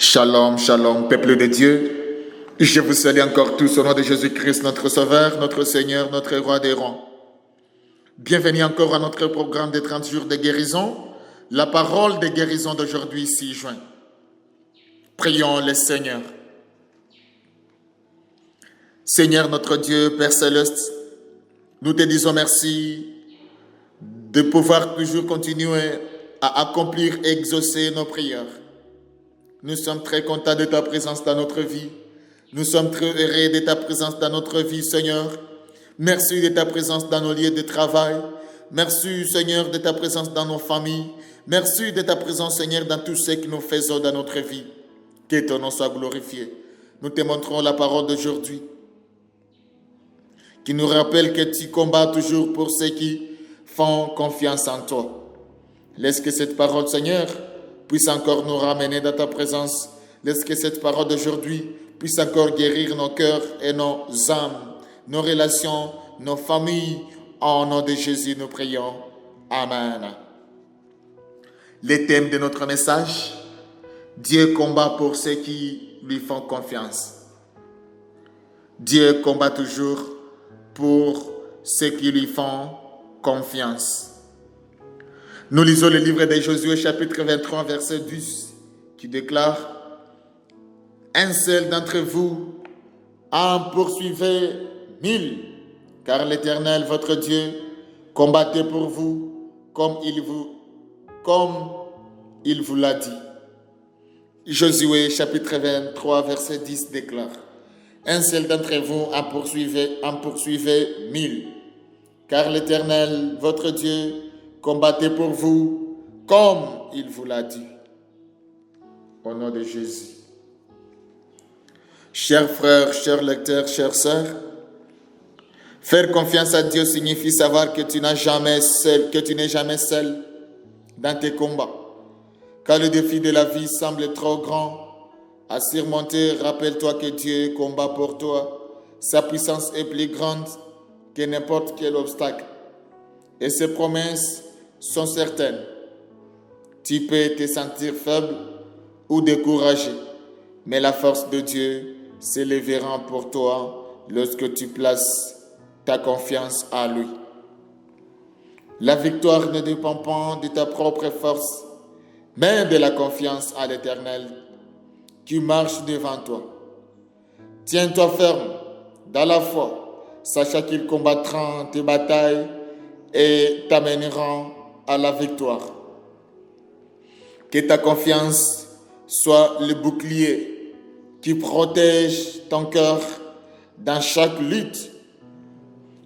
Shalom, shalom, peuple de Dieu. Je vous salue encore tous au nom de Jésus-Christ, notre Sauveur, notre Seigneur, notre Roi des rangs. Bienvenue encore à notre programme des 30 jours de guérison. La parole de guérison d'aujourd'hui, 6 juin. Prions le Seigneur. Seigneur notre Dieu, Père Céleste, nous te disons merci de pouvoir toujours continuer à accomplir et exaucer nos prières. Nous sommes très contents de ta présence dans notre vie. Nous sommes très heureux de ta présence dans notre vie, Seigneur. Merci de ta présence dans nos lieux de travail. Merci, Seigneur, de ta présence dans nos familles. Merci de ta présence, Seigneur, dans tout ce que nous faisons dans notre vie. Que ton nom soit glorifié. Nous te montrons la parole d'aujourd'hui, qui nous rappelle que tu combats toujours pour ceux qui font confiance en toi. Laisse que cette parole, Seigneur, puisse encore nous ramener dans ta présence. Laisse que cette parole d'aujourd'hui puisse encore guérir nos cœurs et nos âmes, nos relations, nos familles. Au nom de Jésus, nous prions. Amen. Le thème de notre message: Dieu combat pour ceux qui lui font confiance. Dieu combat toujours pour ceux qui lui font confiance. Nous lisons le livre de Josué, chapitre 23, verset 10, qui déclare: un seul d'entre vous en poursuivait 1000, car l'Éternel, votre Dieu, combattait pour vous comme il vous l'a dit. Josué, chapitre 23, verset 10 déclare: un seul d'entre vous en poursuivait 1000, car l'Éternel, votre Dieu, combattez pour vous comme il vous l'a dit. Au nom de Jésus. Chers frères, chers lecteurs, chères sœurs, faire confiance à Dieu signifie savoir que tu n'es jamais seul dans tes combats. Quand le défi de la vie semble trop grand à surmonter, rappelle-toi que Dieu combat pour toi. Sa puissance est plus grande que n'importe quel obstacle. Et ses promesses sont certaines. Tu peux te sentir faible ou découragé, mais la force de Dieu s'élèvera pour toi lorsque tu places ta confiance à lui. La victoire ne dépend pas de ta propre force, mais de la confiance à l'Éternel qui marche devant toi. Tiens-toi ferme dans la foi, sachant qu'il combattra tes batailles et t'amènera à la victoire. Que ta confiance soit le bouclier qui protège ton cœur dans chaque lutte.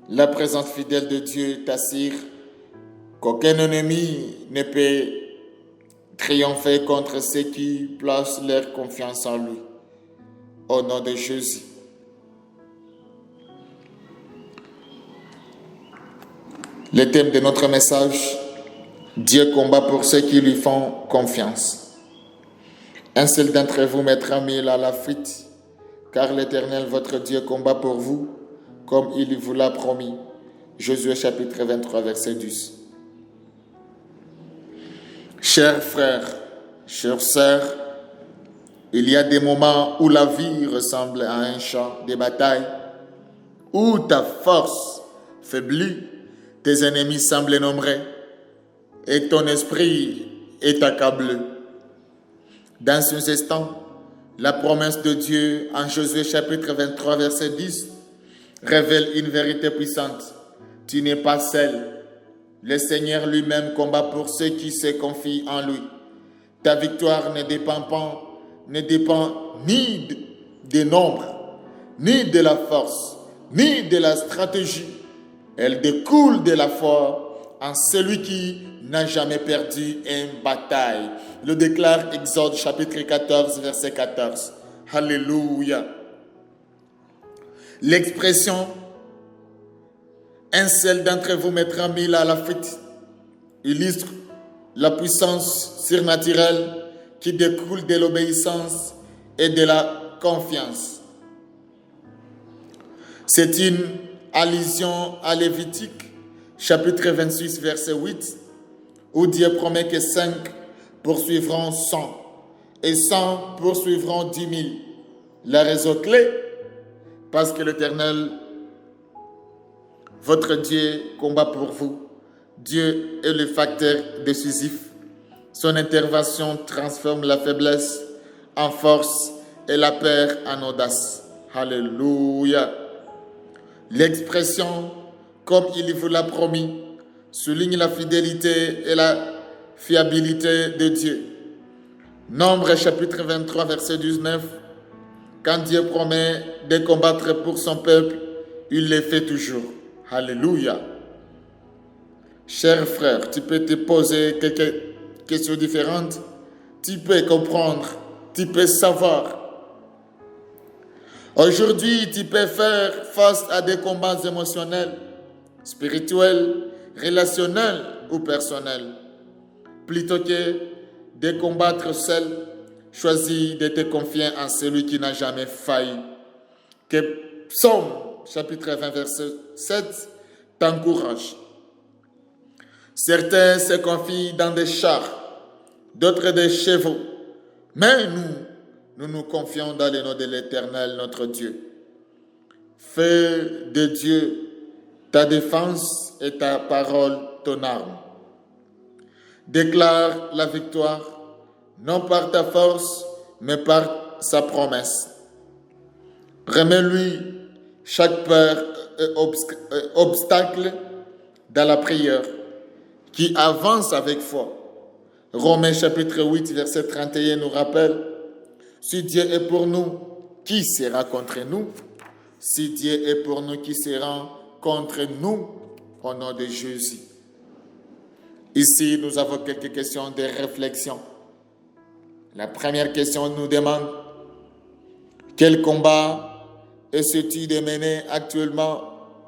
La présence fidèle de Dieu t'assure qu'aucun ennemi ne peut triompher contre ceux qui placent leur confiance en lui. Au nom de Jésus. Le thème de notre message: Dieu combat pour ceux qui lui font confiance. Un seul d'entre vous mettra 1000 à la fuite, car l'Éternel, votre Dieu, combat pour vous, comme il vous l'a promis. Josué chapitre 23, verset 10. Chers frères, chères sœurs, il y a des moments où la vie ressemble à un champ de bataille, où ta force faiblit, tes ennemis semblent nombreux et ton esprit est accablé. Dans ces instants, la promesse de Dieu en Josué chapitre 23 verset 10 révèle une vérité puissante. Tu n'es pas seul. Le Seigneur lui-même combat pour ceux qui se confient en lui. Ta victoire ne dépend ni des nombres, ni de la force, ni de la stratégie. Elle découle de la foi en celui qui n'a jamais perdu une bataille. Le déclare Exode chapitre 14, verset 14. Alléluia. L'expression « un seul d'entre vous mettra 1000 à la fuite » illustre la puissance surnaturelle qui découle de l'obéissance et de la confiance. C'est une allusion à Lévitique, chapitre 26, verset 8, où Dieu promet que 5 poursuivront 100 et 100 poursuivront 10 000. La raison clé, parce que l'Éternel, votre Dieu, combat pour vous. Dieu est le facteur décisif. Son intervention transforme la faiblesse en force et la peur en audace. Alléluia. L'expression « comme il vous l'a promis » souligne la fidélité et la fiabilité de Dieu. Nombre chapitre 23, verset 19. Quand Dieu promet de combattre pour son peuple, il le fait toujours. Alléluia. Cher frère, tu peux te poser quelques questions différentes. Tu peux comprendre, tu peux savoir. Aujourd'hui, tu peux faire face à des combats émotionnels, spirituels, relationnels ou personnels. Plutôt que de combattre seul, choisis de te confier en celui qui n'a jamais failli. Que Psaume, chapitre 20, verset 7, t'encourage. Certains se confient dans des chars, d'autres des chevaux. Mais nous confions dans le nom de l'Éternel, notre Dieu. Fais de Dieu ta défense et ta parole ton arme. Déclare la victoire, non par ta force, mais par sa promesse. Remets-lui chaque peur et obstacle dans la prière, qui avance avec foi. Romains chapitre 8, verset 31 nous rappelle, si Dieu est pour nous, qui sera contre nous? Si Dieu est pour nous, qui sera contre nous? Au nom de Jésus. Ici, nous avons quelques questions de réflexion. La première question nous demande, quel combat essaies-tu de mener actuellement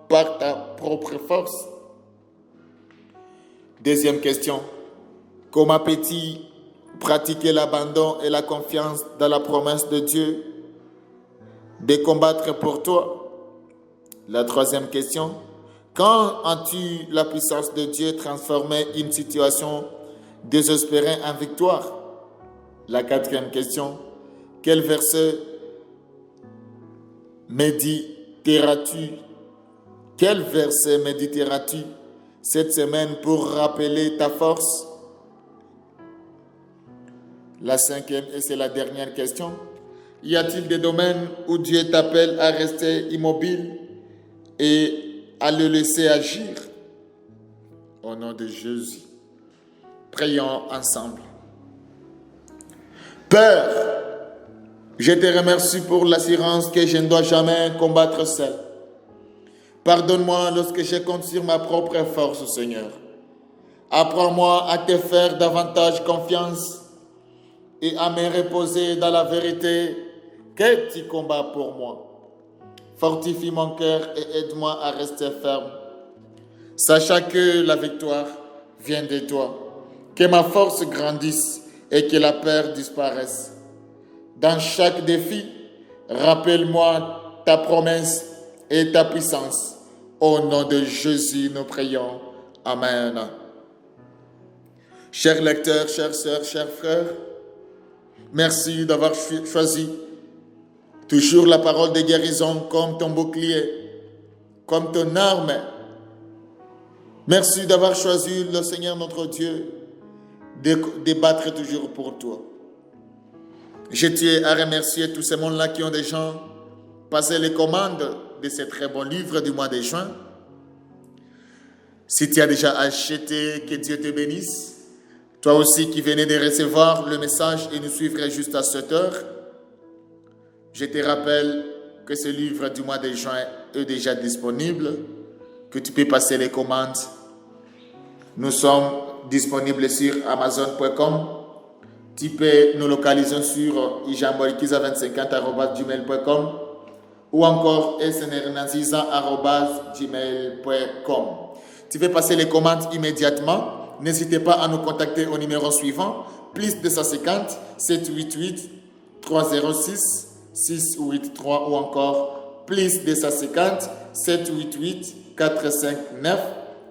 par ta propre force? Deuxième question, comment peux-tu pratiquer l'abandon et la confiance dans la promesse de Dieu de combattre pour toi? La troisième question, quand as-tu la puissance de Dieu transformer une situation désespérée en victoire? La quatrième question, quel verset méditeras-tu? Quel verset méditeras-tu cette semaine pour rappeler ta force? La cinquième, et c'est la dernière question, y a-t-il des domaines où Dieu t'appelle à rester immobile et à le laisser agir? Au nom de Jésus, prions ensemble. Père, je te remercie pour l'assurance que je ne dois jamais combattre seul. Pardonne-moi lorsque je compte sur ma propre force, Seigneur. Apprends-moi à te faire davantage confiance et à me reposer dans la vérité que tu combats pour moi. Fortifie mon cœur et aide-moi à rester ferme, sachant que la victoire vient de toi. Que ma force grandisse et que la peur disparaisse. Dans chaque défi, rappelle-moi ta promesse et ta puissance. Au nom de Jésus, nous prions. Amen. Chers lecteurs, chères sœurs, chers frères, merci d'avoir choisi toujours la parole de guérison comme ton bouclier, comme ton arme. Merci d'avoir choisi le Seigneur notre Dieu de battre toujours pour toi. Je tiens à remercier tous ces mondes-là qui ont déjà passé les commandes de ce très bon livre du mois de juin. Si tu as déjà acheté, que Dieu te bénisse. Toi aussi qui venais de recevoir le message et nous suivre juste à cette heure, je te rappelle que ce livre du mois de juin est déjà disponible, que tu peux passer les commandes. Nous sommes disponibles sur Amazon.com. Tu peux nous localiser sur ijamborikisa2050@gmail.com ou encore snrnaziza@gmail.com. Tu peux passer les commandes immédiatement. N'hésitez pas à nous contacter au numéro suivant, plus 250 788 306 683 ou encore plus 250 788 459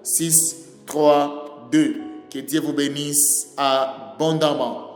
632. Que Dieu vous bénisse abondamment.